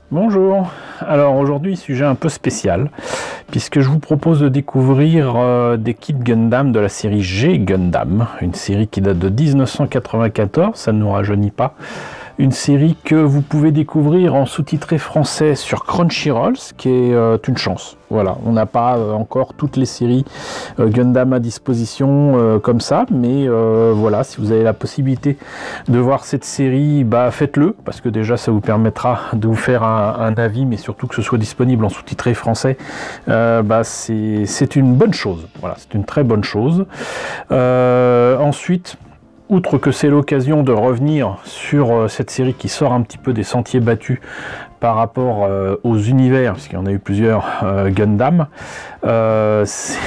Bonjour, alors aujourd'hui sujet un peu spécial puisque je vous propose de découvrir des kits Gundam de la série G Gundam, une série qui date de 1994, ça ne nous rajeunit pas. Une série que vous pouvez découvrir en sous-titré français sur Crunchyroll, ce qui est une chance. Voilà, on n'a pas encore toutes les séries Gundam à disposition comme ça, mais voilà, si vous avez la possibilité de voir cette série, bah faites-le, parce que déjà ça vous permettra de vous faire un avis, mais surtout que ce soit disponible en sous-titré français, bah c'est une bonne chose. Voilà, c'est une très bonne chose. Ensuite, outre que c'est l'occasion de revenir sur cette série qui sort un petit peu des sentiers battus par rapport aux univers, puisqu'il y en a eu plusieurs Gundam, c'est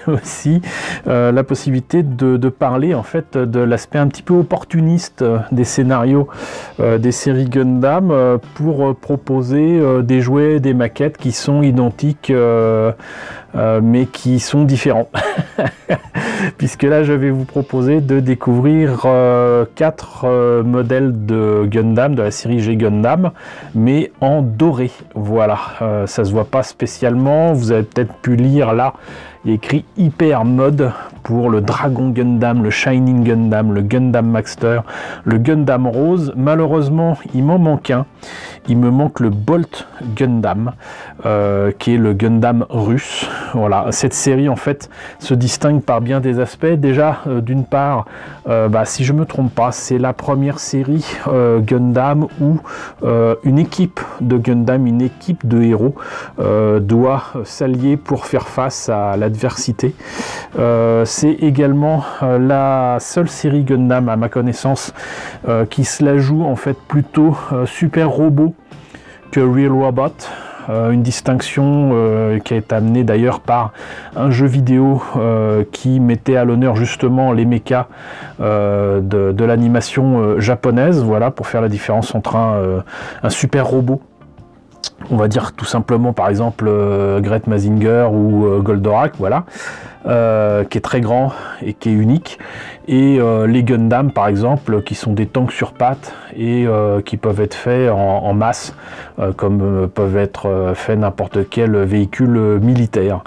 aussi la possibilité de parler en fait de l'aspect un petit peu opportuniste des scénarios des séries Gundam pour proposer des jouets, des maquettes qui sont identiques mais qui sont différents. Puisque là je vais vous proposer de découvrir 4 modèles de Gundam de la série G Gundam, mais en doré. Voilà, ça se voit pas spécialement, vous avez peut-être pu lire là, il y a écrit Hyper Mode pour le Dragon Gundam, le Shining Gundam, le Gundam Master, le Gundam Rose. Malheureusement, il m'en manque un. Il me manque le Bolt Gundam, qui est le Gundam russe. Voilà, cette série en fait se distingue par bien des aspects. Déjà, d'une part, si je me trompe pas, c'est la première série Gundam où une équipe de Gundam, une équipe de héros doit s'allier pour faire face à l'adversité. C'est également la seule série Gundam à ma connaissance qui se la joue en fait plutôt super robot que Real Robot. Une distinction qui a été amenée d'ailleurs par un jeu vidéo qui mettait à l'honneur justement les mechas de l'animation japonaise, voilà, pour faire la différence entre un super robot, on va dire tout simplement par exemple Great Mazinger ou Goldorak, voilà, qui est très grand et qui est unique, et les Gundam par exemple qui sont des tanks sur pattes et qui peuvent être faits en masse comme peuvent être faits n'importe quel véhicule militaire.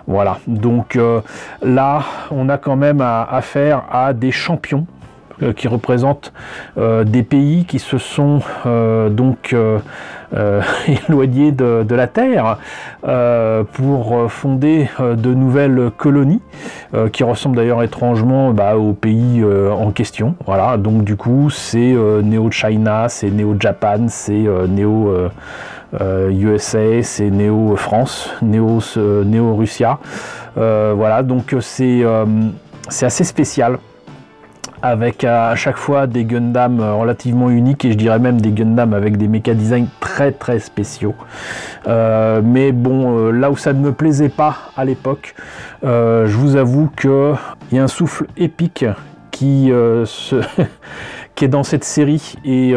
Voilà, donc là on a quand même affaire à des champions qui représentent des pays qui se sont éloignés de la Terre pour fonder de nouvelles colonies qui ressemblent d'ailleurs étrangement au pays en question. Voilà, donc du coup c'est Neo China, c'est Neo Japan, c'est Neo USA, c'est Neo France, Neo Russia. Voilà, donc c'est assez spécial, avec à chaque fois des Gundam relativement uniques, et je dirais même des Gundam avec des méca design très très spéciaux. Mais bon, là où ça ne me plaisait pas à l'époque, je vous avoue qu'il y a un souffle épique qui qui est dans cette série, et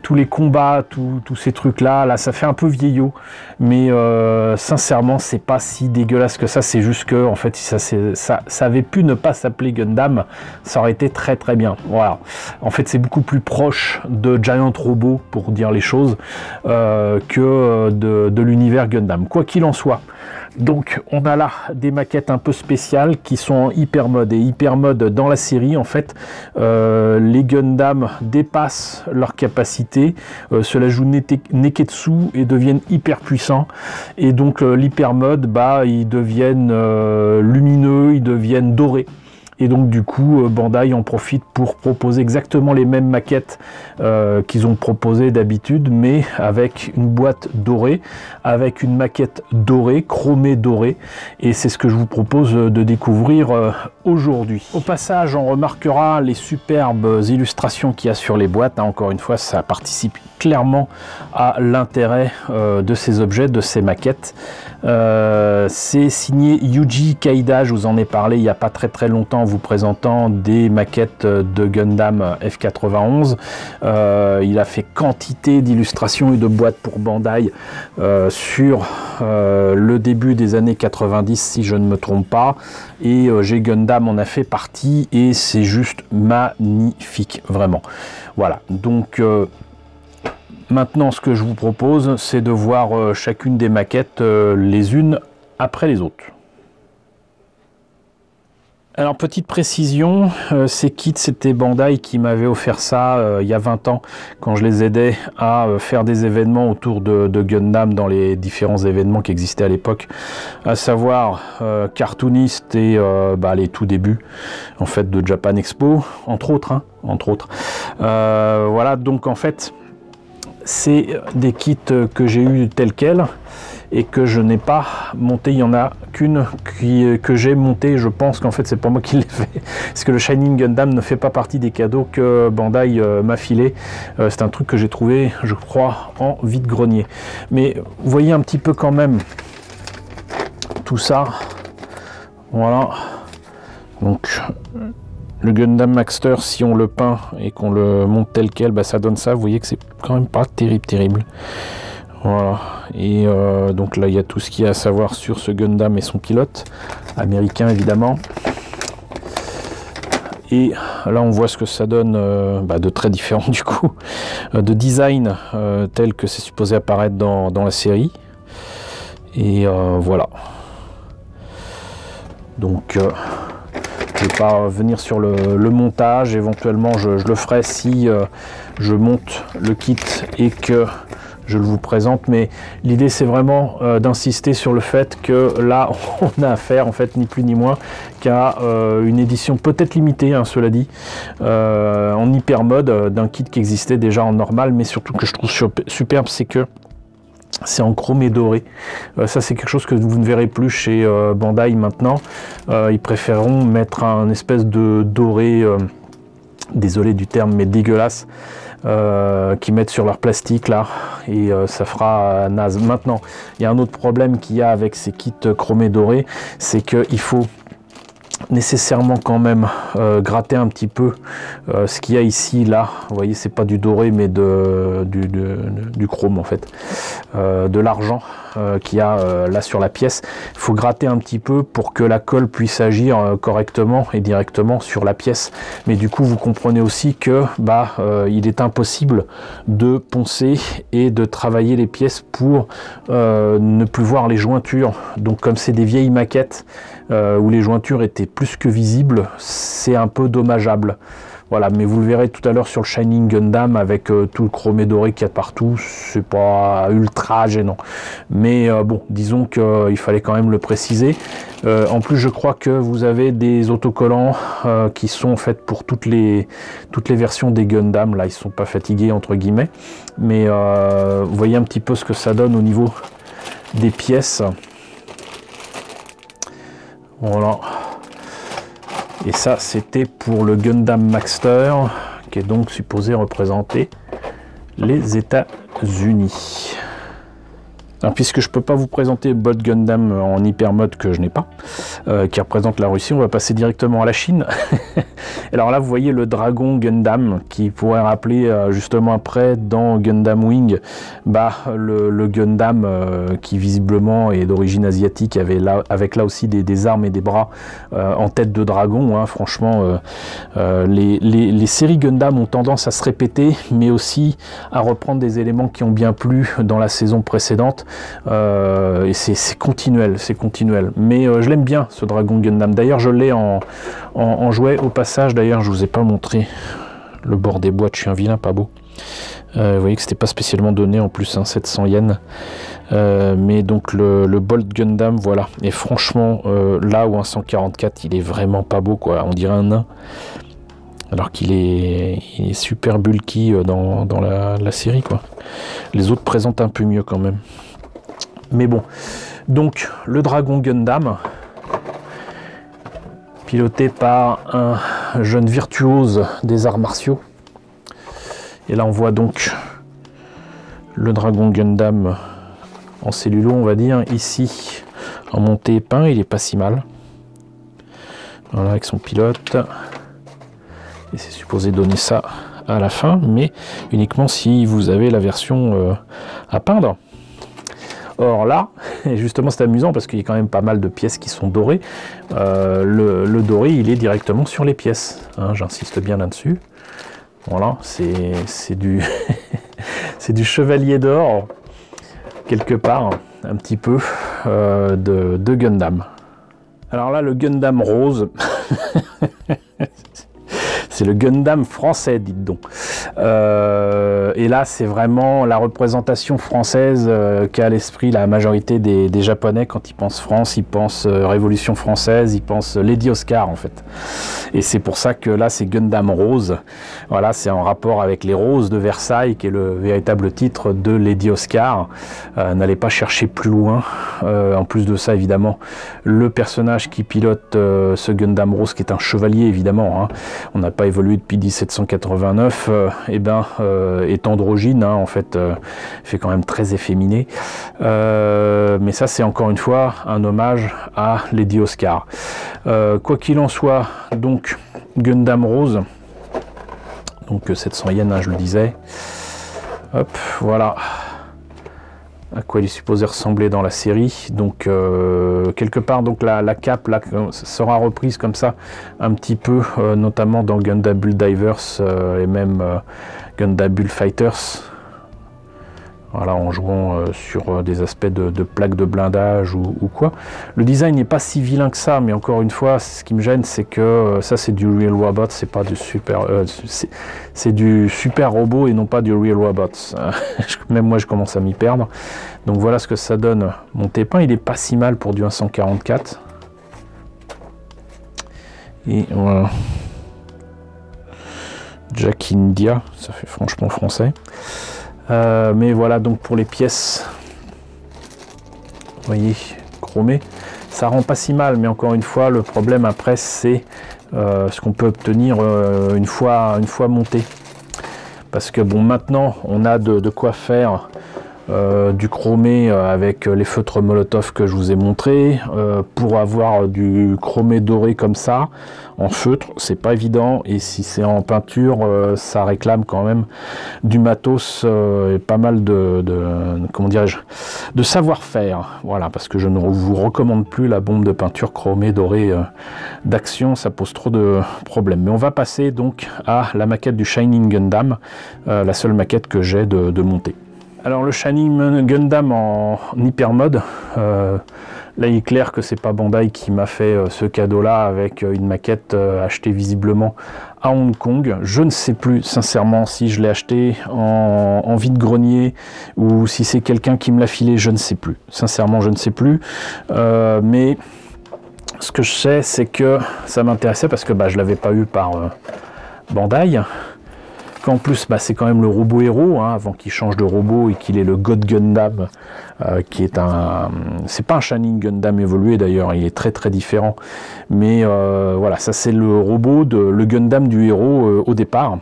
tous les combats, tous ces trucs là, ça fait un peu vieillot, mais sincèrement c'est pas si dégueulasse que ça. C'est juste que en fait ça avait pu ne pas s'appeler Gundam, ça aurait été très très bien. Voilà, en fait c'est beaucoup plus proche de Giant Robot pour dire les choses que de l'univers Gundam, quoi qu'il en soit. Donc on a là des maquettes un peu spéciales qui sont en hyper mode, et hyper mode dans la série en fait les Gundam dépassent leur capacité, cela joue Neketsu et deviennent hyper puissants, et donc l'hyper mode, ils deviennent lumineux, ils deviennent dorés. Et donc du coup Bandai en profite pour proposer exactement les mêmes maquettes qu'ils ont proposées d'habitude, mais avec une boîte dorée, avec une maquette dorée, chromée dorée, et c'est ce que je vous propose de découvrir aujourd'hui. Au passage, on remarquera les superbes illustrations qu'il y a sur les boîtes, hein. Encore une fois, ça participe clairement à l'intérêt de ces objets, de ces maquettes. C'est signé Yuji Kaida, je vous en ai parlé il n'y a pas très très longtemps, vous présentant des maquettes de Gundam F91. Il a fait quantité d'illustrations et de boîtes pour Bandai sur le début des années 90 si je ne me trompe pas, et G Gundam en a fait partie, et c'est juste magnifique, vraiment. Voilà, donc Maintenant, ce que je vous propose, c'est de voir chacune des maquettes les unes après les autres. Alors, petite précision, ces kits, c'était Bandai qui m'avait offert ça il y a 20 ans, quand je les aidais à faire des événements autour de Gundam dans les différents événements qui existaient à l'époque, à savoir Cartoonist et les tout débuts en fait de Japan Expo, entre autres. Voilà, donc en fait, c'est des kits que j'ai eu tels quels et que je n'ai pas monté. Il y en a qu'une que j'ai montée. Je pense qu'en fait c'est pas moi qui l'ai fait, parce que le Shining Gundam ne fait pas partie des cadeaux que Bandai m'a filé. C'est un truc que j'ai trouvé, je crois, en vide-grenier. Mais vous voyez un petit peu quand même tout ça. Voilà. Donc le Gundam Maxter, si on le peint et qu'on le monte tel quel, ça donne ça. Vous voyez que c'est quand même pas terrible. Voilà, et donc là il y a tout ce qu'il y a à savoir sur ce Gundam et son pilote, américain évidemment. Et là on voit ce que ça donne de très différent du coup, de design tel que c'est supposé apparaître dans la série. Et voilà. Donc je ne vais pas revenir sur le montage, éventuellement je le ferai si je monte le kit et que je le vous présente, mais l'idée c'est vraiment d'insister sur le fait que là on a affaire en fait ni plus ni moins qu'à une édition peut-être limitée, hein, cela dit, en hyper mode d'un kit qui existait déjà en normal, mais surtout que je trouve superbe, c'est que c'est en chromé doré. Ça c'est quelque chose que vous ne verrez plus chez Bandai maintenant. Ils préféreront mettre un espèce de doré, désolé du terme, mais dégueulasse, qui mettent sur leur plastique là, et ça fera naze. Maintenant, il y a un autre problème qu'il y a avec ces kits chromés dorés, c'est qu'il faut nécessairement quand même gratter un petit peu ce qu'il y a ici, là. Vous voyez, c'est pas du doré mais du chrome en fait, de l'argent qu'il y a là sur la pièce. Il faut gratter un petit peu pour que la colle puisse agir correctement et directement sur la pièce. Mais du coup vous comprenez aussi que il est impossible de poncer et de travailler les pièces pour ne plus voir les jointures. Donc comme c'est des vieilles maquettes où les jointures étaient plus que visibles, c'est un peu dommageable. Voilà, mais vous le verrez tout à l'heure sur le Shining Gundam avec tout le chromé doré qu'il y a partout, c'est pas ultra gênant. Mais bon, disons qu'il fallait quand même le préciser. En plus, je crois que vous avez des autocollants qui sont faits pour toutes les versions des Gundam. Là, ils sont pas fatigués entre guillemets, mais vous voyez un petit peu ce que ça donne au niveau des pièces. Voilà. Et ça, c'était pour le Gundam Maxter, qui est donc supposé représenter les États-Unis. Alors, puisque je ne peux pas vous présenter Bot Gundam en hyper mode que je n'ai pas, qui représente la Russie, on va passer directement à la Chine. Alors là, vous voyez le Dragon Gundam, qui pourrait rappeler justement après dans Gundam Wing, le Gundam qui visiblement est d'origine asiatique, avec là aussi des armes et des bras en tête de dragon. Hein. Franchement, les séries Gundam ont tendance à se répéter, mais aussi à reprendre des éléments qui ont bien plu dans la saison précédente. Et c'est continuel, mais je l'aime bien ce Dragon Gundam. D'ailleurs je l'ai en jouet. Au passage, d'ailleurs je vous ai pas montré le bord des boîtes, je suis un vilain pas beau. Vous voyez que c'était pas spécialement donné en plus, hein, 700 yens, mais donc le Bolt Gundam, voilà. Et franchement là où un 144 il est vraiment pas beau quoi, on dirait un nain, alors qu'il est super bulky dans la série quoi. Les autres présentent un peu mieux quand même. Mais bon, donc le Dragon Gundam, piloté par un jeune virtuose des arts martiaux. Et là on voit donc le Dragon Gundam en cellulo, on va dire, ici en montée peint, il est pas si mal. Voilà, avec son pilote. Et c'est supposé donner ça à la fin, mais uniquement si vous avez la version à peindre. Or là, et justement c'est amusant parce qu'il y a quand même pas mal de pièces qui sont dorées. Le doré il est directement sur les pièces, hein, j'insiste bien là-dessus. Voilà, c'est du c'est du Chevalier d'Or, quelque part, un petit peu, de Gundam. Alors là, le Gundam rose, c'est le Gundam français, dites donc. Et là, c'est vraiment la représentation française qu'a à l'esprit la majorité des Japonais quand ils pensent France, ils pensent Révolution française, ils pensent Lady Oscar en fait. Et c'est pour ça que là, c'est Gundam Rose. Voilà, c'est en rapport avec les Roses de Versailles, qui est le véritable titre de Lady Oscar. N'allez pas chercher plus loin. En plus de ça, évidemment, le personnage qui pilote ce Gundam Rose, qui est un chevalier, évidemment, hein. On n'a pas évolué depuis 1789, est androgyne, hein, en fait, fait quand même très efféminé. Mais ça, c'est encore une fois un hommage à Lady Oscar. Quoi qu'il en soit, donc Gundam Rose, donc 700 yens, hein, je le disais. Hop, voilà à quoi il est supposé ressembler dans la série. Donc quelque part, donc la cape là sera reprise comme ça un petit peu, notamment dans Gundam Bull Divers et même Gundam Bull Fighters. Voilà, en jouant sur des aspects de plaques de blindage ou quoi. Le design n'est pas si vilain que ça, mais encore une fois, ce qui me gêne, c'est que ça c'est du Real Robot, c'est pas du super, c'est du super robot et non pas du Real Robot. Même moi, je commence à m'y perdre. Donc voilà ce que ça donne. Mon T-Pain, il est pas si mal pour du 144. Et voilà. Jack India, ça fait franchement français. Mais voilà, donc pour les pièces, vous voyez, chromées, ça rend pas si mal, mais encore une fois, le problème après, c'est ce qu'on peut obtenir une fois monté. Parce que bon, maintenant, on a de quoi faire du chromé avec les feutres Molotov que je vous ai montré. Pour avoir du chromé doré comme ça, en feutre, c'est pas évident. Et si c'est en peinture, ça réclame quand même du matos et pas mal comment dirais-je, de savoir-faire. Voilà, parce que je ne vous recommande plus la bombe de peinture chromée dorée d'action, ça pose trop de problèmes. Mais on va passer donc à la maquette du Shining Gundam, la seule maquette que j'ai de monter. Alors le Shining Gundam en hyper mode, là il est clair que c'est pas Bandai qui m'a fait ce cadeau là avec une maquette achetée visiblement à Hong Kong. Je ne sais plus sincèrement si je l'ai acheté en vide-grenier ou si c'est quelqu'un qui me l'a filé, je ne sais plus. Sincèrement je ne sais plus, mais ce que je sais c'est que ça m'intéressait parce que je l'avais pas eu par Bandai. En plus, c'est quand même le robot héros, hein, avant qu'il change de robot et qu'il ait le God Gundam, qui est c'est pas un Shining Gundam évolué d'ailleurs, il est très très différent. Mais voilà, ça c'est le robot, le Gundam du héros au départ.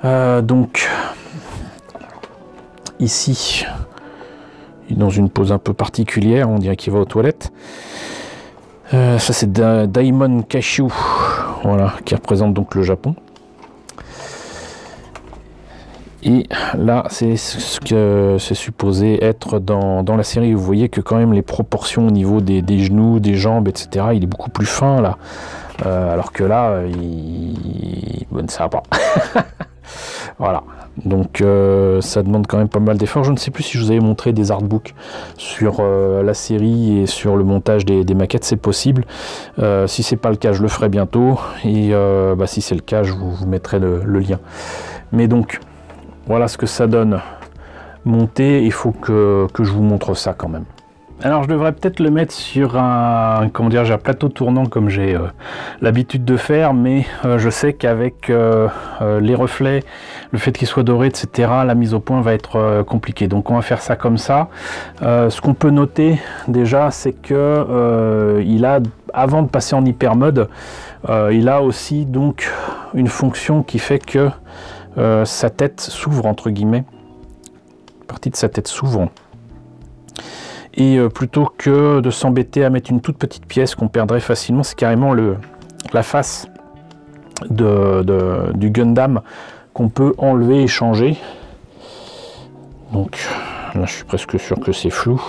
Donc, ici, il est dans une pose un peu particulière, on dirait qu'il va aux toilettes. Ça c'est Daimon Kashu, voilà, qui représente donc le Japon. Et là, c'est ce que c'est supposé être dans la série. Vous voyez que quand même les proportions au niveau des genoux, des jambes, etc., il est beaucoup plus fin là. Alors que là, ça va pas. Voilà. Donc ça demande quand même pas mal d'efforts. Je ne sais plus si je vous avais montré des artbooks sur la série et sur le montage des maquettes, c'est possible. Si c'est pas le cas, je le ferai bientôt. Et si c'est le cas, je vous mettrai le lien. Mais donc, voilà ce que ça donne monté. Il faut que je vous montre ça quand même. Alors je devrais peut-être le mettre sur un plateau tournant comme j'ai l'habitude de faire, mais je sais qu'avec les reflets, le fait qu'il soit doré, etc., la mise au point va être compliquée. Donc on va faire ça comme ça. Ce qu'on peut noter déjà, c'est que il a, avant de passer en hyper mode, il a aussi donc une fonction qui fait que sa tête s'ouvre, entre guillemets. Une partie de sa tête s'ouvre. Et plutôt que de s'embêter à mettre une toute petite pièce qu'on perdrait facilement, c'est carrément la face du Gundam qu'on peut enlever et changer. Donc là, je suis presque sûr que c'est flou.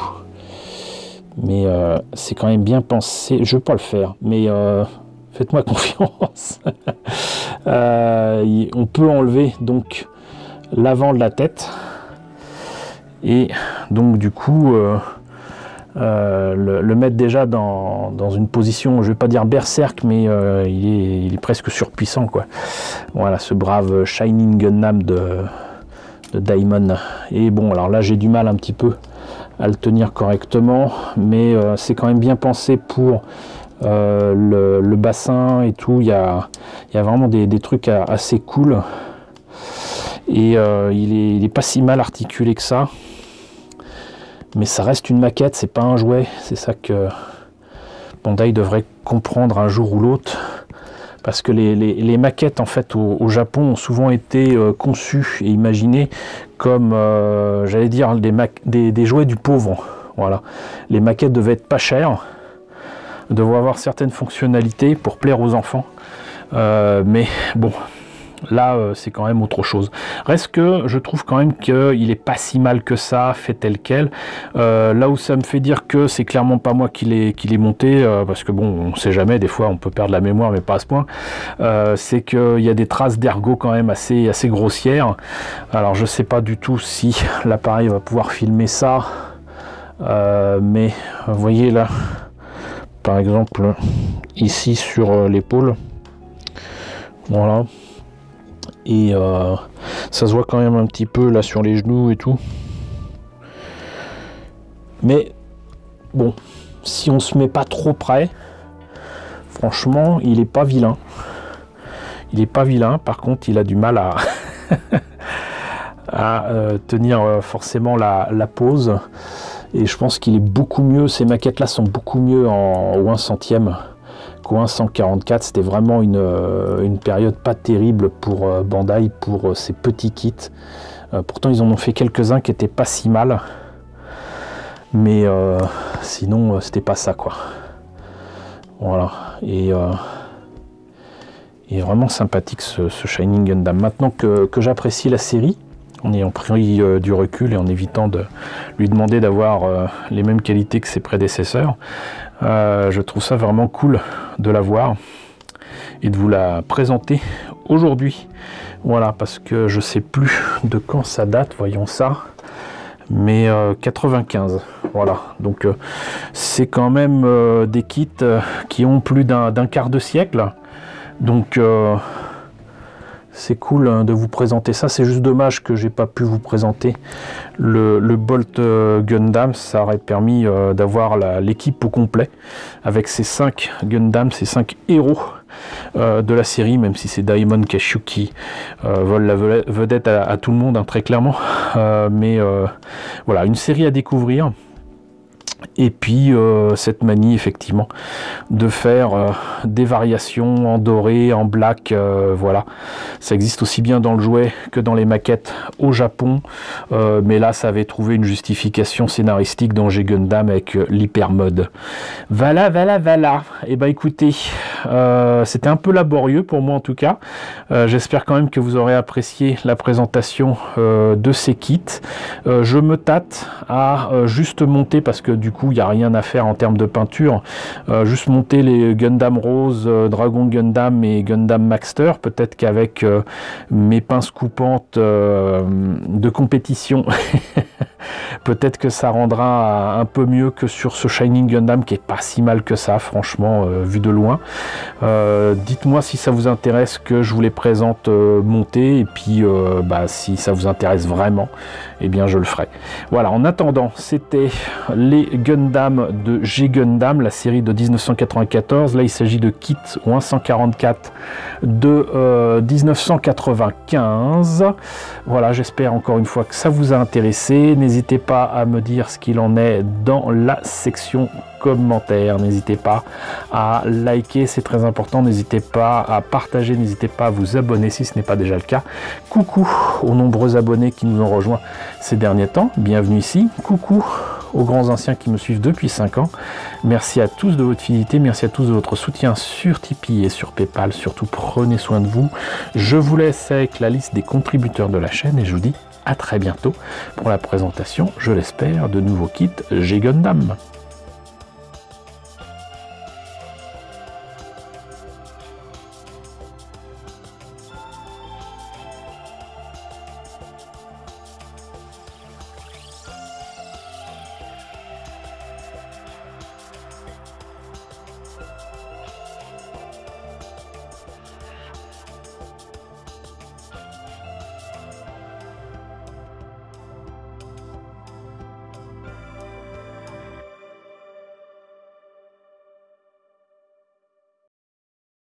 Mais c'est quand même bien pensé. Je ne veux pas le faire, mais faites-moi confiance. On peut enlever donc l'avant de la tête. Et donc du coup, le mettre déjà dans une position, je vais pas dire berserk, mais il est presque surpuissant, quoi. Voilà, ce brave Shining Gundam de Daimon. Et bon, alors là j'ai du mal un petit peu à le tenir correctement, mais c'est quand même bien pensé pour le bassin et tout. Il y a vraiment des trucs assez cool, et il est pas si mal articulé que ça, mais ça reste une maquette, c'est pas un jouet. C'est ça que Bandai devrait comprendre un jour ou l'autre, parce que les maquettes en fait au Japon ont souvent été conçues et imaginées comme, j'allais dire, des jouets du pauvre. Voilà, les maquettes devaient être pas chères, devaient avoir certaines fonctionnalités pour plaire aux enfants, mais bon, là c'est quand même autre chose. Reste que je trouve quand même qu'il est pas si mal que ça fait tel quel. Là où ça me fait dire que c'est clairement pas moi qui l'ai monté, parce que bon, on sait jamais, des fois on peut perdre la mémoire, mais pas à ce point, c'est qu'il y a des traces d'ergot quand même assez grossières. Alors je sais pas du tout si l'appareil va pouvoir filmer ça, mais vous voyez là, par exemple ici sur l'épaule, voilà. Et ça se voit quand même un petit peu là sur les genoux et tout. Mais bon, si on se met pas trop près, franchement, il est pas vilain. Il est pas vilain. Par contre, il a du mal à tenir forcément la pose. Et je pense qu'il est beaucoup mieux. Ces maquettes-là sont beaucoup mieux au 1 centième. Qu'au 144, c'était vraiment une période pas terrible pour Bandai, pour ces petits kits. Pourtant, ils en ont fait quelques-uns qui étaient pas si mal, mais sinon, c'était pas ça, quoi. Voilà, et vraiment sympathique ce Shining Gundam. Maintenant que j'apprécie la série, en ayant pris du recul et en évitant de lui demander d'avoir les mêmes qualités que ses prédécesseurs, je trouve ça vraiment cool de la voir et de vous la présenter aujourd'hui. Voilà, parce que je sais plus de quand ça date, voyons ça, mais 95. Voilà, donc c'est quand même des kits qui ont plus d'un quart de siècle, donc c'est cool de vous présenter ça. C'est juste dommage que j'ai pas pu vous présenter le Bolt Gundam. Ça aurait permis d'avoir l'équipe au complet avec ces 5 Gundam, ces 5 héros de la série, même si c'est Daimon Kashu qui vole la vedette à tout le monde, hein, très clairement. Mais voilà, une série à découvrir. Et puis cette manie effectivement de faire des variations en doré, en black, voilà, ça existe aussi bien dans le jouet que dans les maquettes au Japon, mais là ça avait trouvé une justification scénaristique dans G Gundam avec l'hyper mode. Voilà. Et ben écoutez, c'était un peu laborieux pour moi en tout cas. J'espère quand même que vous aurez apprécié la présentation de ces kits. Je me tâte à juste monter, parce que du coup il n'y a rien à faire en termes de peinture, juste monter les Gundam Rose, Dragon Gundam et Gundam Maxter. Peut-être qu'avec mes pinces coupantes de compétition peut-être que ça rendra un peu mieux que sur ce Shining Gundam qui est pas si mal que ça, franchement, vu de loin. Dites-moi si ça vous intéresse que je vous les présente montés, et puis si ça vous intéresse vraiment, eh bien je le ferai. Voilà, en attendant, c'était les Gundam de G Gundam, la série de 1994. Là il s'agit de kit 144 de 1995. Voilà, j'espère encore une fois que ça vous a intéressé. N'hésitez pas à me dire ce qu'il en est dans la section commentaires. N'hésitez pas à liker, c'est très important. N'hésitez pas à partager, n'hésitez pas à vous abonner si ce n'est pas déjà le cas. Coucou aux nombreux abonnés qui nous ont rejoints ces derniers temps. Bienvenue ici. Coucou aux grands anciens qui me suivent depuis 5 ans. Merci à tous de votre fidélité, merci à tous de votre soutien sur Tipeee et sur Paypal. Surtout, prenez soin de vous. Je vous laisse avec la liste des contributeurs de la chaîne et je vous dis à très bientôt pour la présentation, je l'espère, de nouveaux kits G Gundam.